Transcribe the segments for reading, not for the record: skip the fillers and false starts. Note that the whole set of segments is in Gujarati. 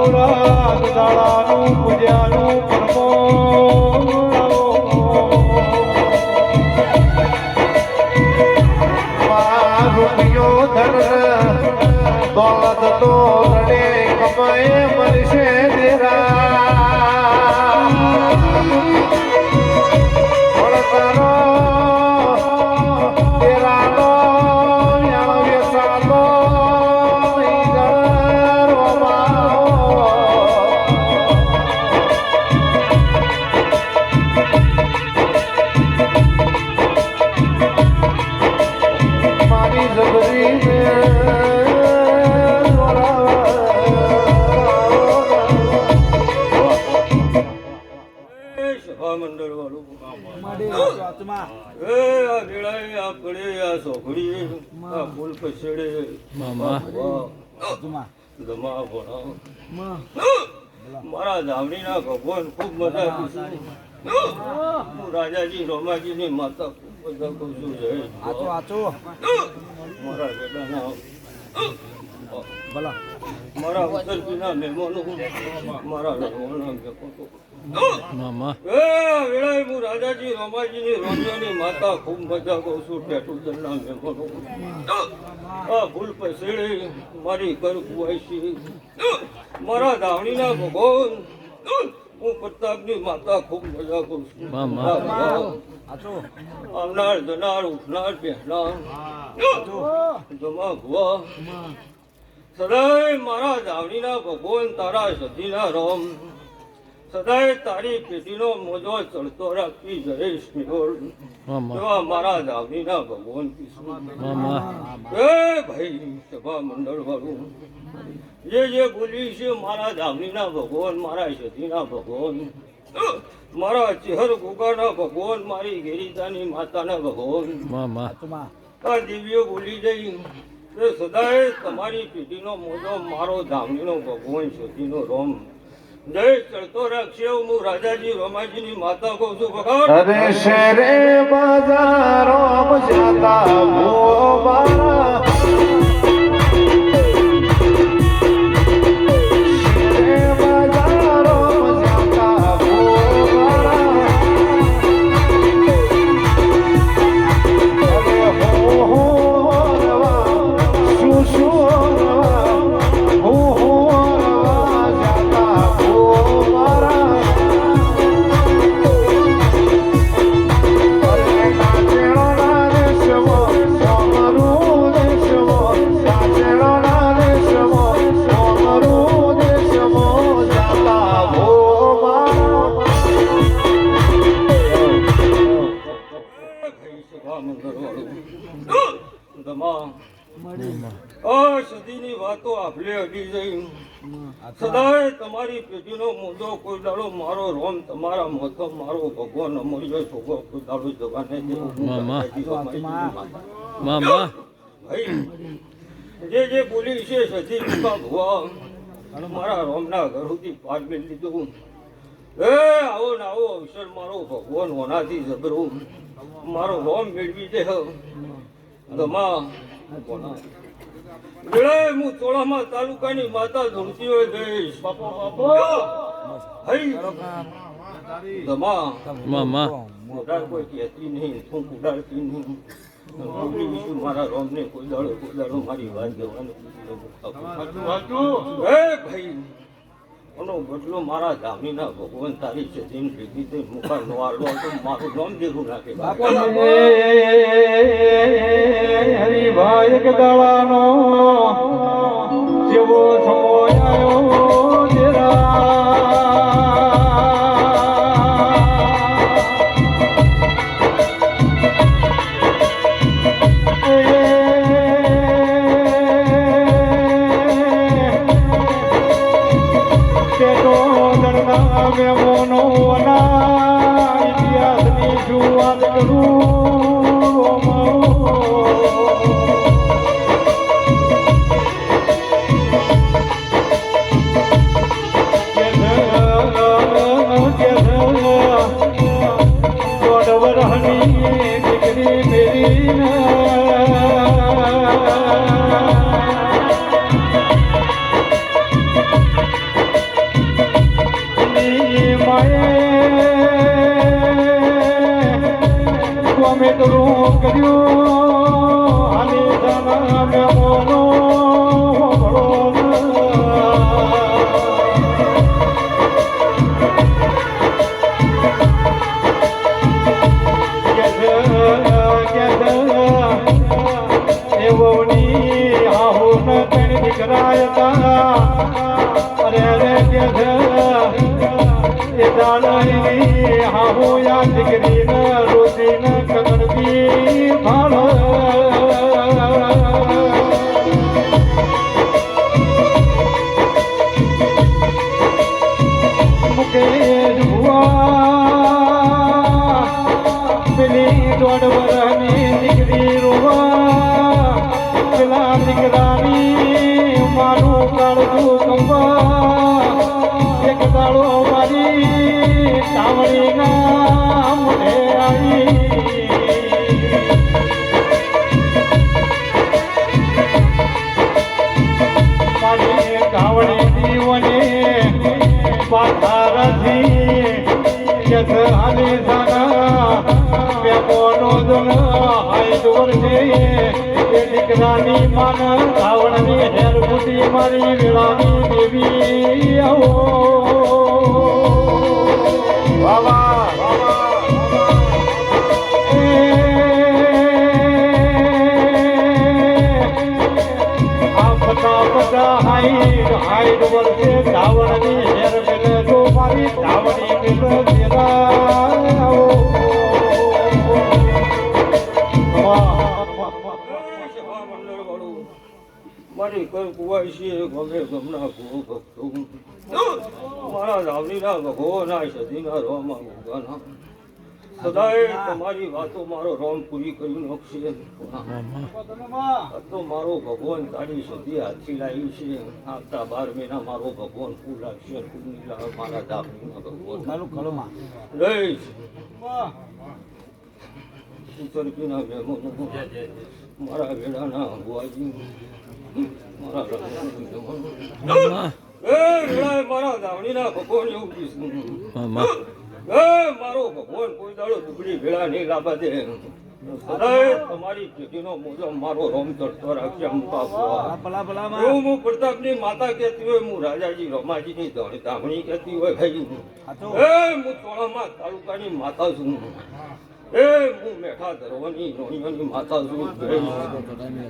રાત દાડાનું પૂજ્યાનું પરમો રૂપિયો ધન દોલત તો રડે કમાએ મરશે મંડળ વાળું છોકરી ફૂલ પછેડે મારા ધામણીના ભગવાન ખૂબ મજા હું રાજાજી રોમાજી ની માતા ખૂબ બધા કહું છું મારા બેટાના મારા ઉત્તરજીના મહેમાનો મારા લગવાના મામા હું રાજાજી રોમાજીની રોમિયોની માતા ખૂબ મજા કહું છું ટેટુદરના મહેમાનો આ ભૂલ પસેડે મારી ઘર કુવાઈશી મારા ધાવણીના ભગવાન હું પ્રતાપની માતા ખૂબ મજા કહું છું આવનાર જનાર ઉઠનાર પહેરનાર જમા ભુવા સદાય મારા ધાવણીના ભગવાન તારા સતીના રોમ સદાય તારી પેટીનો મોજો ચડતો રાખી જયેશ નિરોળ એવા મારા ધાવણીના ભગવાન ભાઈ સભા મંડળ વાળું જે બોલી છે મારા ધાવણીના ભગવાન મારા સતીના ભગવાન મારા ચેહર ગોગાના ભગવાન મારી ગેરીતાની માતાના ભગવાન આ દિવ્યો બોલી જઈ સદાય તમારી પેટીનો મોજો મારો ધામણીનો ભગવાન સતીનો રોમ જય ચડતો રાખશે હું રાજાજી રોમાજીની માતા કહું છું ભગવાન અરે શેરે બજારો જાતા ભોબા સદીની વાતો આપણે અડી જઈ સદાય તમારી પેઢીનો મુદ્દો કોઈ દાડો મારો રોમ તમારા મોથો મારો ભગવાન અમૂલ્ય છોકરો કોઈ દાડો જવાને ભાઈ જે બોલી છે સદી ભુવા મારા રોમના ઘર સુધી પાર મેળ લીધું આવો ને આવો અવસર મારો ભગવાન હોનાથી જબરું મારો રોમ મેળવી દે ગમા હું ચોળામાં તાલુકાની માતા ધૂળતીઓ જઈશ કોઈ કહેતી નહીં તું કુડાડતી નહીં મારા રોમ ને કોઈ દાડો મારી વાત જવાનું ભાઈ એનો બદલો મારા ધામીના ભગવાન તારી સતીન ભેગી થઈ મુખા નવાડો તો મારું નામ દેવું નાખે હરિભાઈ એક દાડાનો જેવો સમય આવ્યો ઇતિહાસની શુરુઆત કરું કર્યું હાલી જાના મેમોનો દોઢ વરની દીકરી રોવા પેલા દીકરાની મારું કાળજું કંબા એક દાડો મારી કાવળી ના મોઢે આવી મારી કાવળી દીવને પાથારથી યથ હાલી સાના મેમોનો દુન હાઈ દોર છે એ દીકરાની માન કાવળની હેર બુટી મારી વેળાની દેવી આવો વાવા આ પતા પતા હાઈ દોર છે કાવળની હેર બેલે તો મારી કાવળી બેલે વેળા આવો મારી કર કુવાઈ છે ગમે ગમના ભક્તો મારા રાવણીના ભગવાના સદીના રોમા ભગવાના સદાય તમારી વાતો મારો રોમ પૂરી કરી નાખશે તો મારો ભગવાન તારી સદી હાથી લાવી છે આવતા 12 મહિના મારો ભગવાન ફૂલ લાગશે ફૂલની લાવ મારા રાવણીના ભગવાન લઈશ ઉતરકીના મહેમાનો મારા વેળાના બુઆજી મારા દાવણીના ભગવાન એવું કીધું મારો ભગવાન કોઈ દાડો ટુકડી ભેળા નહીં લાવવા દે સદાય તમારી પેઢીનો મોજો મારો રોમ ચડતો રાખશે હું પ્રતાપની માતા કહેતી હોય હું રાજાજી રમાજીની દાવણી કહેતી હોય ભાઈ હું તોળામાં તાલુકાની માતા છું હું મેઠા ધરવાની નોણીઓની માતા છું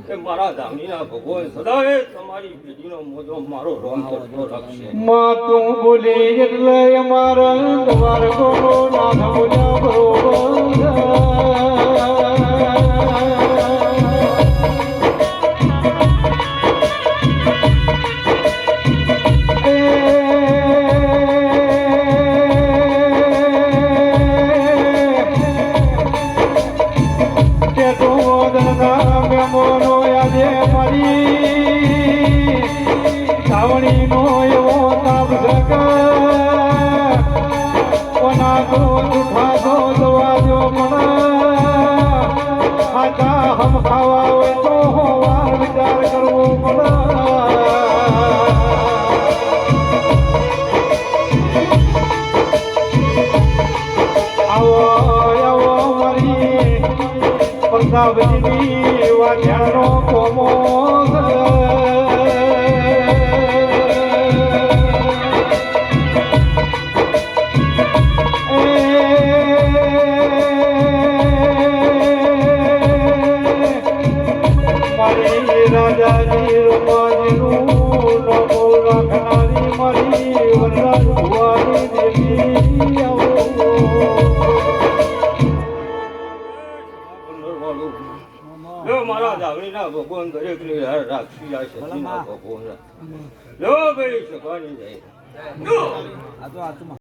એ મારા ધામણીના ભગવાન સદાય તમારી પેઢીનો મોજો મારો રોમ ચડતો રાખશે માં તું બોલી એટલે અમારા તમાર ગોનો નાથ બોલ્યા નો એવો તાપ કોના તો જૂઠા તો દવા જો ખાતા હમ ખાવા હોય તો વાર વિચાર કરવો પડે આવો આવો મારી પ્રતાપજીની વાછાનો કોમો રાજાજી રમાજીનું નમો રાખનારી મારી વનરાજ ભુવાની દેવી આવો મારા ધાવણીના ભગવાન દરેક ને રાખી આ સતીના ભગવાન લો ભાઈ સગવાની જાય